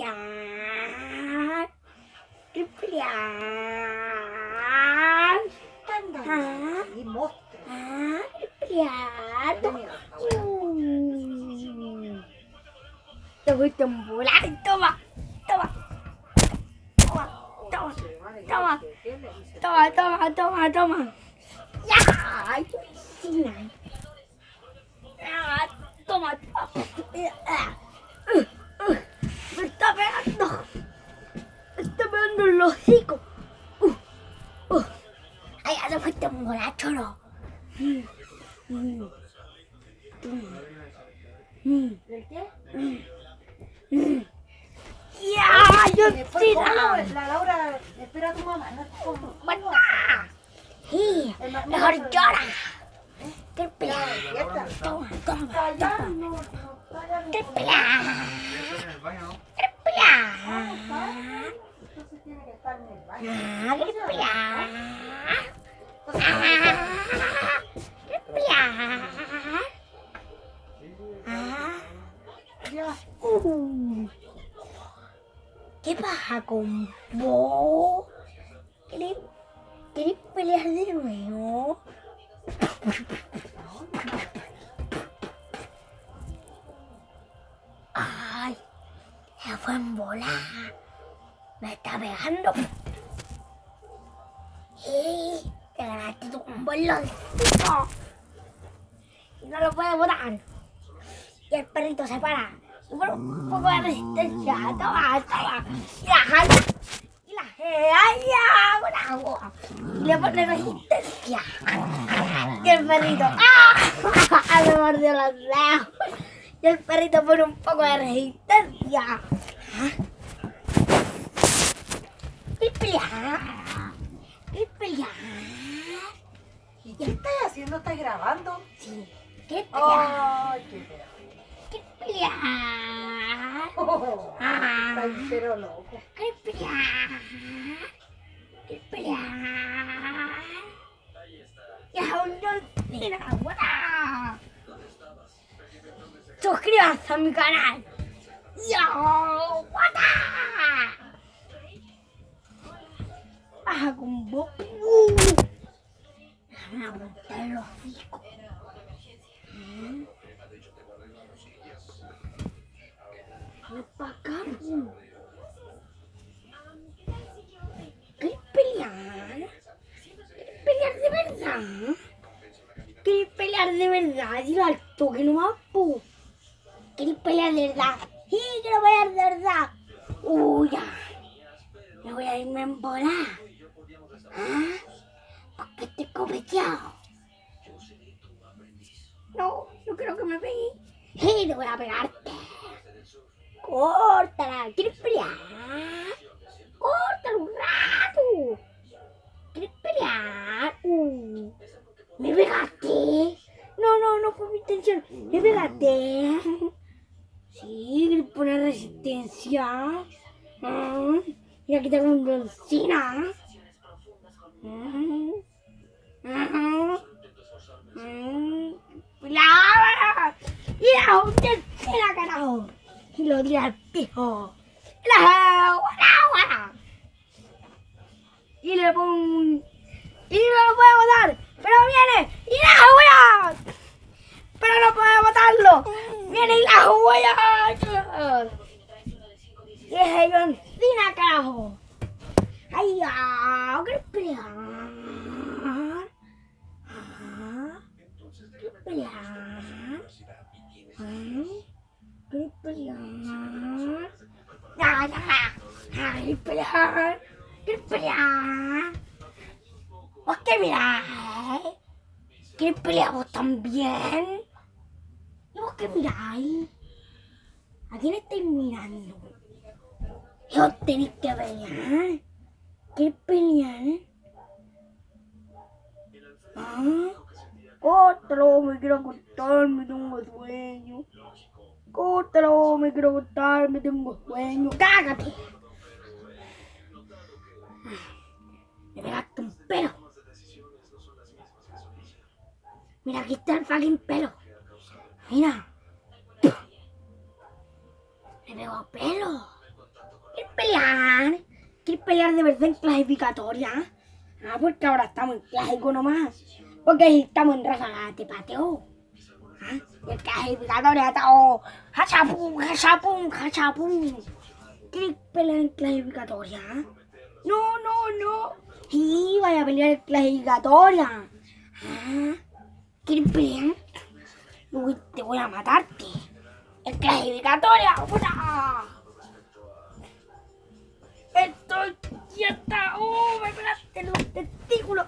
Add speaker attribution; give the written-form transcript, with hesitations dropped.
Speaker 1: pelear. Quiero pelear.
Speaker 2: Y monstruo.
Speaker 1: Quiero pelear. Te voy a volar. Toma. Toma. Toma. Toma. Toma. Toma, toma, toma, toma. ¡Ya! ¡Qué piscina! Toma, toma. Me está pegando. Me está pegando el hocico. Ay, ya te fuiste un borracho, ¿no?
Speaker 2: ¿El qué?
Speaker 1: ¡Ya! ¡Yo
Speaker 2: Después,
Speaker 1: sí!
Speaker 2: ¿cómo la Laura espera a tu mamá? No, ¿cómo?
Speaker 1: Sí, mejor llora. ¡Qué pelear!
Speaker 2: Ya está.
Speaker 1: Toma, toma.
Speaker 2: Allá no,
Speaker 1: ¡Qué pelear! ¡Qué pelear!
Speaker 2: entonces tiene que estar en el baño.
Speaker 1: ¡Qué pelear! ¡Qué pelear!
Speaker 2: Ya.
Speaker 1: ¿Qué pasa con vos? ¿Querés pelear de nuevo? Ay, se fue en bola. Me está pegando. Sí, te ganaste tu un boloncito. Y no lo puedes botar. Y el perrito se para. Y por un poco de resistencia. Toma, toma. Y la jala. Y la jala. Con agua. Y le pone resistencia. Y el perrito. ¡Ah! Me mordió los dedos. Y el perrito pone un poco de resistencia. ¿Qué pelear? ¿Qué pelear?
Speaker 2: ¿Y qué estás haciendo? ¿Estás grabando?
Speaker 1: Sí. ¿Qué pelear?
Speaker 2: Ay, qué feo.
Speaker 1: ¿Qué pelear?
Speaker 2: Está entero loco.
Speaker 1: ¿Qué pelear? ¿Qué pelear? Ya un dolcina, ¡guau! Suscríbanse a mi canal. ¡Yo! ¡Guata! Baja con vos. Me aguanté el hocico. Ven pa' acá. ¿Querés pelear? ¿Querés pelear de verdad? ¿Querés pelear de verdad? Dilo al toque nomás, pu. ¿Querés pelear de verdad? Sí, quiero pelear de verdad. Ya. Me voy a irme en bola. Porque estoy copeteado. No, no quiero que me pegue. Sí, te voy a pegarte. Córtala. ¿Quieres pelear? Córtala un rato. ¿Quieres pelear? ¿Me pegaste? No fue mi intención. ¿Me pegaste? Sí, ¿quieres poner resistencia? Voy a quitar un bronzina. ¡La! ¡Mira! ¡Un tercera, carajo! Y lo tira al piso. ¡La! Y le pongo y no lo puede botar, pero viene y la juega. Pero no puede botarlo. Viene y la juega. Y es el bronzina, carajo. ¡Ay, ya! ¿Quieres pelear? ¿Quieres pelear? ¿Quieres pelear? ¡Ya! ¿Quieres pelear? ¿Quieres pelear? ¿Vos qué miráis? ¿Quieres pelear vos también? ¿Y vos qué miráis? ¿A quién estáis mirando? ¿Y vos tenéis que pelear? ¿Quieres pelear? Córtalo, me quiero acostar, me tengo sueño. Córtalo, me quiero acostar, me tengo sueño. ¡Cágate! Me pegaste un pelo. Mira, aquí está el fucking pelo. Mira. Me pegó pelo. ¿Quieres pelear? ¿Quieres pelear de verdad en clasificatoria? Ah, porque ahora estamos en clásico nomás. Porque si estamos en ráfaga te pateo. ¿Ah? Y en clasificatoria estamos hachapum, hachapum, hachapum. ¿Quieres pelear en clasificatoria? No, no, no. Sí, vaya a pelear en clasificatoria. Ah, ¿quieres pelear? Uy, te voy a matarte. En clasificatoria, puta. Estoy quieta. Oh, me pegaste los testículos.